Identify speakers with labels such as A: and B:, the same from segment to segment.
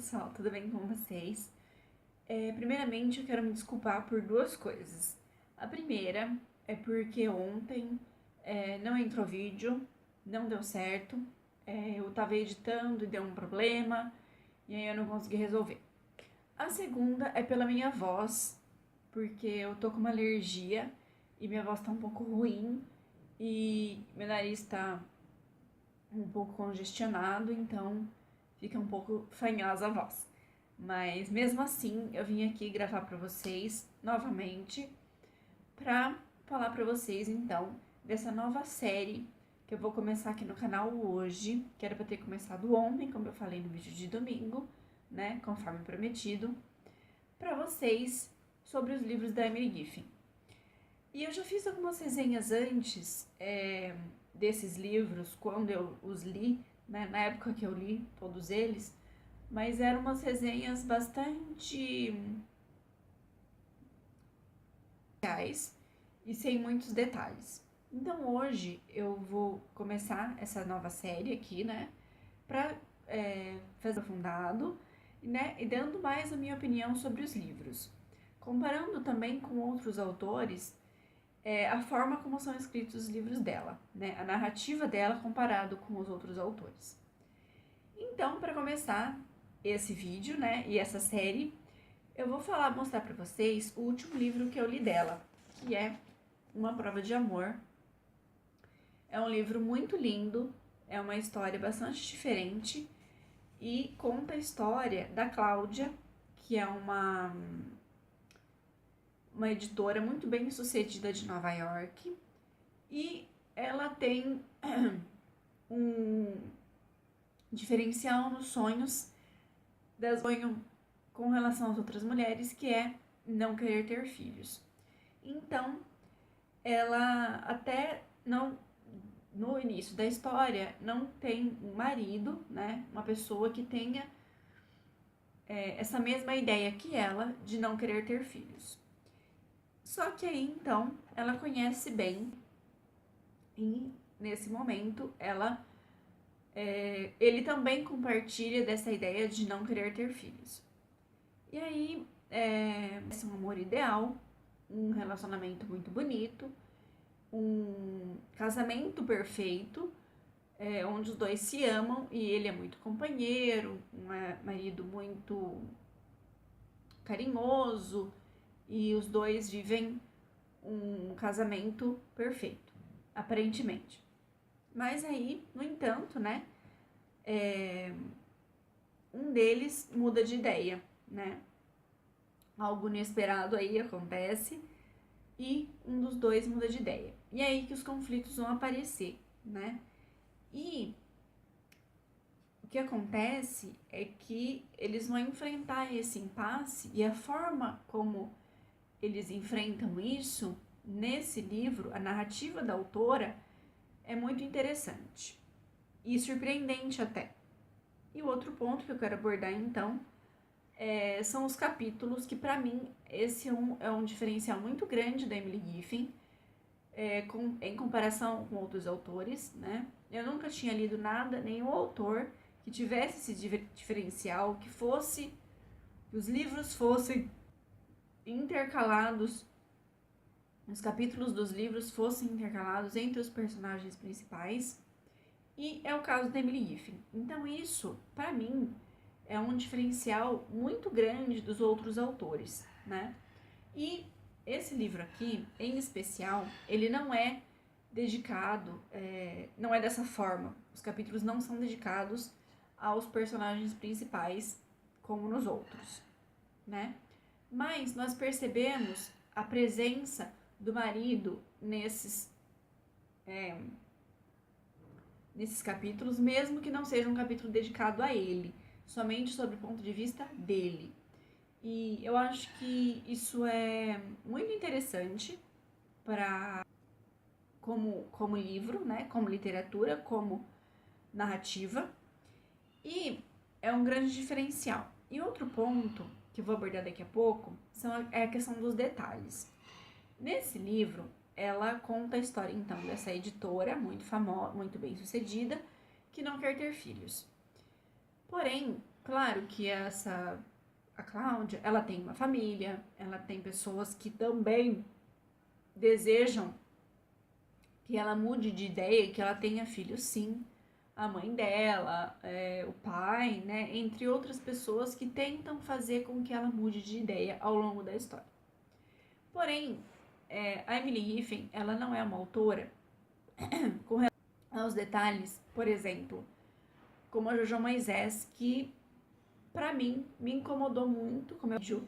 A: pessoal, tudo bem com vocês? Primeiramente, eu quero me desculpar por duas coisas. A primeira é porque ontem não entrou vídeo, não deu certo. Eu tava editando e deu um problema, e aí eu não consegui resolver. A segunda é pela minha voz, porque eu tô com uma alergia e minha voz tá um pouco ruim e meu nariz tá um pouco congestionado, então fica um pouco fanhosa a voz. Mas mesmo assim, eu vim aqui gravar para vocês novamente para falar para vocês então dessa nova série que eu vou começar aqui no canal hoje, que era para ter começado ontem, como eu falei no vídeo de domingo, né, conforme prometido, para vocês sobre os livros da Emily Giffin. E eu já fiz algumas resenhas antes desses livros, quando eu os li, né, na época que eu li todos eles, mas eram umas resenhas bastante reais e sem muitos detalhes. Então hoje eu vou começar essa nova série aqui, né, para fazer aprofundado, né, e dando mais a minha opinião sobre os livros, comparando também com outros autores. A forma como são escritos os livros dela, né? A narrativa dela comparado com os outros autores. Então, para começar esse vídeo, né, e essa série, eu vou mostrar para vocês o último livro que eu li dela, que é Uma Prova de Amor. É um livro muito lindo, é uma história bastante diferente e conta a história da Cláudia, que é uma editora muito bem sucedida de Nova York, e ela tem um diferencial nos sonhos sonho com relação às outras mulheres, que é não querer ter filhos. Então, ela até não, no início da história, não tem um marido, né, uma pessoa que tenha essa mesma ideia que ela de não querer ter filhos. Só que aí, então, ela conhece bem e, nesse momento, ele também compartilha dessa ideia de não querer ter filhos. E aí, é um amor ideal, um relacionamento muito bonito, um casamento perfeito, onde os dois se amam e ele é muito companheiro, um marido muito carinhoso, e os dois vivem um casamento perfeito, aparentemente. Mas aí, no entanto, né, um deles muda de ideia, né? Algo inesperado aí acontece e um dos dois muda de ideia. E é aí que os conflitos vão aparecer, né? E o que acontece é que eles vão enfrentar esse impasse, e a forma como eles enfrentam isso nesse livro, a narrativa da autora, é muito interessante e surpreendente até. E o outro ponto que eu quero abordar então são os capítulos, que para mim esse é um diferencial muito grande da Emily Giffin em comparação com outros autores, né? Eu nunca tinha lido nada, nenhum autor que tivesse esse diferencial, que os livros fossem intercalados, os capítulos dos livros fossem intercalados entre os personagens principais, e é o caso da Emily Giffin. Então isso, para mim, é um diferencial muito grande dos outros autores, né? E esse livro aqui, em especial, ele não é dedicado, não é dessa forma. Os capítulos não são dedicados aos personagens principais, como nos outros, né? Mas nós percebemos a presença do marido nesses capítulos, mesmo que não seja um capítulo dedicado a ele, somente sobre o ponto de vista dele. E eu acho que isso é muito interessante como livro, né? Como literatura, como narrativa, e é um grande diferencial. E outro ponto que eu vou abordar daqui a pouco é a questão dos detalhes. Nesse livro, ela conta a história então dessa editora muito famosa, muito bem sucedida, que não quer ter filhos. Porém, Claro que a Cláudia, ela tem uma família, ela tem pessoas que também desejam que ela mude de ideia, que ela tenha filhos, sim. A mãe dela, o pai, né? Entre outras pessoas que tentam fazer com que ela mude de ideia ao longo da história. Porém, a Emily Giffin, ela não é uma autora com relação aos detalhes, por exemplo, como a Jojo Moisés, que pra mim me incomodou muito, como eu disse,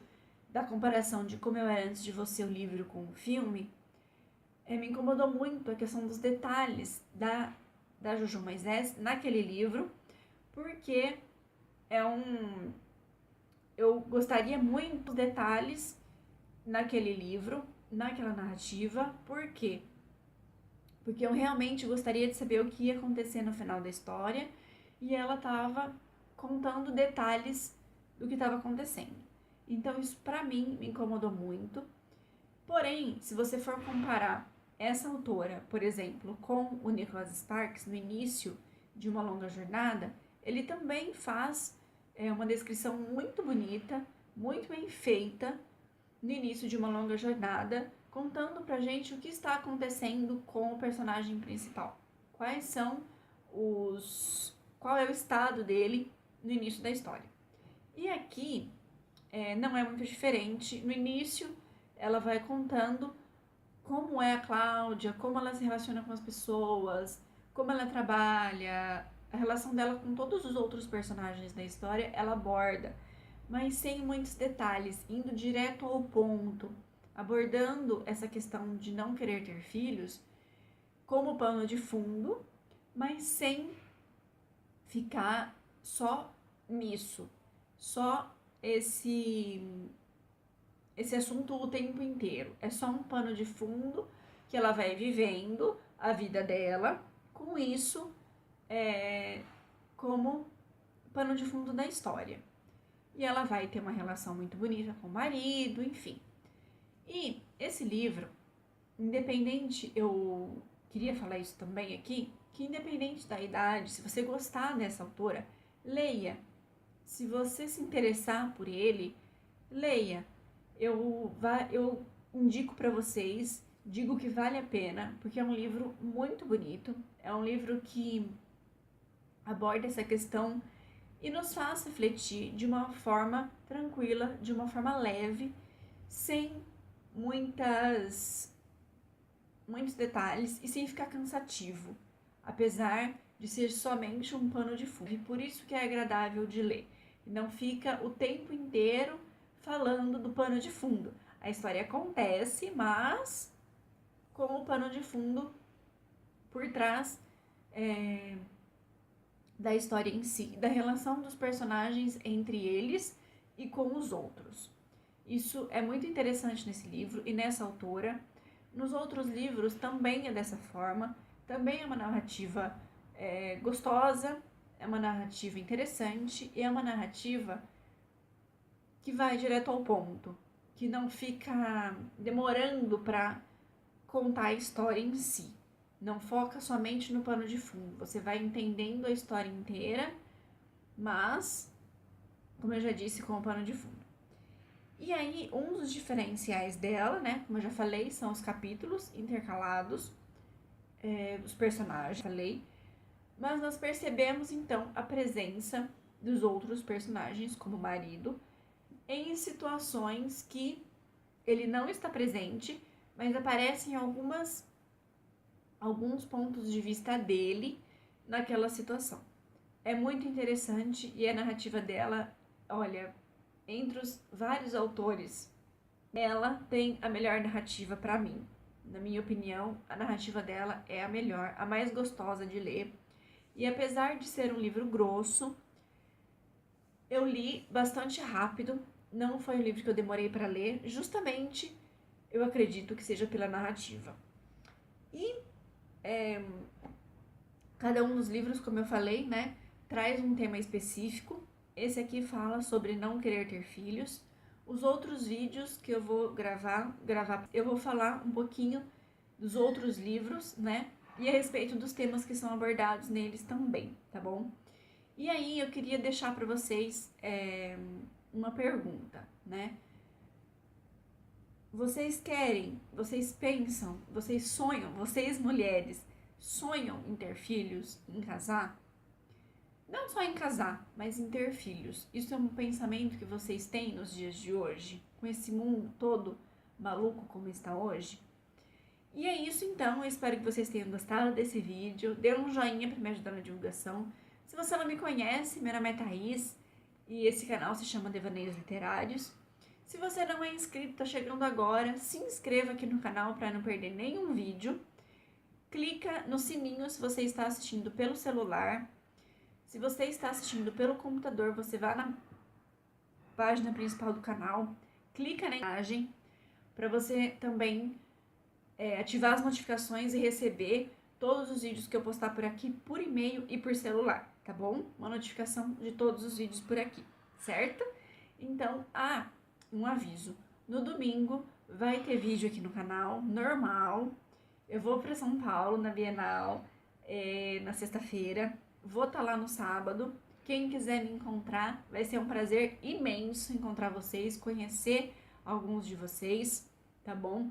A: da comparação de Como Eu Era Antes de Você, o livro com o filme, me incomodou muito a questão dos detalhes da Jojo Moisés naquele livro, porque é um. Eu gostaria muito dos detalhes naquele livro, naquela narrativa, por quê? Porque eu realmente gostaria de saber o que ia acontecer no final da história e ela estava contando detalhes do que estava acontecendo. Então isso pra mim me incomodou muito. Porém, se você for comparar essa autora, por exemplo, com o Nicholas Sparks no início de Uma Longa Jornada, ele também faz uma descrição muito bonita, muito bem feita no início de Uma Longa Jornada, contando pra gente o que está acontecendo com o personagem principal. Quais são qual é o estado dele no início da história. E aqui não é muito diferente. No início, ela vai contando como é a Cláudia, como ela se relaciona com as pessoas, como ela trabalha, a relação dela com todos os outros personagens da história, ela aborda, mas sem muitos detalhes, indo direto ao ponto, abordando essa questão de não querer ter filhos como pano de fundo, mas sem ficar só nisso, só esse assunto o tempo inteiro. É só um pano de fundo que ela vai vivendo a vida dela, com isso como pano de fundo da história. E ela vai ter uma relação muito bonita com o marido, enfim. E esse livro, independente, eu queria falar isso também aqui, que independente da idade, se você gostar dessa autora, leia. Se você se interessar por ele, leia. Eu indico para vocês, digo que vale a pena, porque é um livro muito bonito, é um livro que aborda essa questão e nos faz refletir de uma forma tranquila, de uma forma leve, sem muitos detalhes e sem ficar cansativo, apesar de ser somente um pano de fundo. E por isso que é agradável de ler. Não fica o tempo inteiro falando do pano de fundo. A história acontece, mas com o pano de fundo por trás da história em si, da relação dos personagens entre eles e com os outros. Isso é muito interessante nesse livro e nessa autora. Nos outros livros também é dessa forma, também é uma narrativa gostosa, é uma narrativa interessante e é uma narrativa que vai direto ao ponto, que não fica demorando para contar a história em si. Não foca somente no pano de fundo. Você vai entendendo a história inteira, mas, como eu já disse, com o pano de fundo. E aí, um dos diferenciais dela, né, como eu já falei, são os capítulos intercalados dos personagens, falei. Mas nós percebemos, então, a presença dos outros personagens, como o marido, em situações que ele não está presente, mas aparecem alguns pontos de vista dele naquela situação. É muito interessante e a narrativa dela, olha, entre os vários autores, ela tem a melhor narrativa para mim. Na minha opinião, a narrativa dela é a melhor, a mais gostosa de ler. E apesar de ser um livro grosso, eu li bastante rápido. Não foi um livro que eu demorei para ler, justamente eu acredito que seja pela narrativa. E cada um dos livros, como eu falei, né, traz um tema específico. Esse aqui fala sobre não querer ter filhos. Os outros vídeos que eu vou gravar, eu vou falar um pouquinho dos outros livros, né, e a respeito dos temas que são abordados neles também, tá bom? E aí eu queria deixar para vocês uma pergunta, né? Vocês querem, vocês pensam, vocês sonham, vocês mulheres, sonham em ter filhos, em casar? Não só em casar, mas em ter filhos. Isso é um pensamento que vocês têm nos dias de hoje, com esse mundo todo maluco como está hoje? E é isso então, eu espero que vocês tenham gostado desse vídeo. Dê um joinha para me ajudar na divulgação. Se você não me conhece, meu nome é Thaís e esse canal se chama Devaneios Literários. Se você não é inscrito, está chegando agora, se inscreva aqui no canal para não perder nenhum vídeo. Clica no sininho se você está assistindo pelo celular. Se você está assistindo pelo computador, você vai na página principal do canal, clica na imagem para você também ativar as notificações e receber todos os vídeos que eu postar por aqui por e-mail e por celular, tá bom? Uma notificação de todos os vídeos por aqui, certo? Então, um aviso. No domingo vai ter vídeo aqui no canal, normal. Eu vou para São Paulo na Bienal na sexta-feira. Vou estar lá no sábado. Quem quiser me encontrar, vai ser um prazer imenso encontrar vocês, conhecer alguns de vocês, tá bom?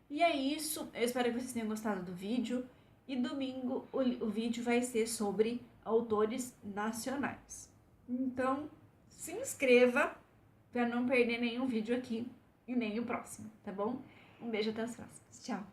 A: E é isso, eu espero que vocês tenham gostado do vídeo. E domingo o vídeo vai ser sobre autores nacionais. Então, se inscreva para não perder nenhum vídeo aqui e nem o próximo, tá bom? Um beijo, até as próximas. Tchau!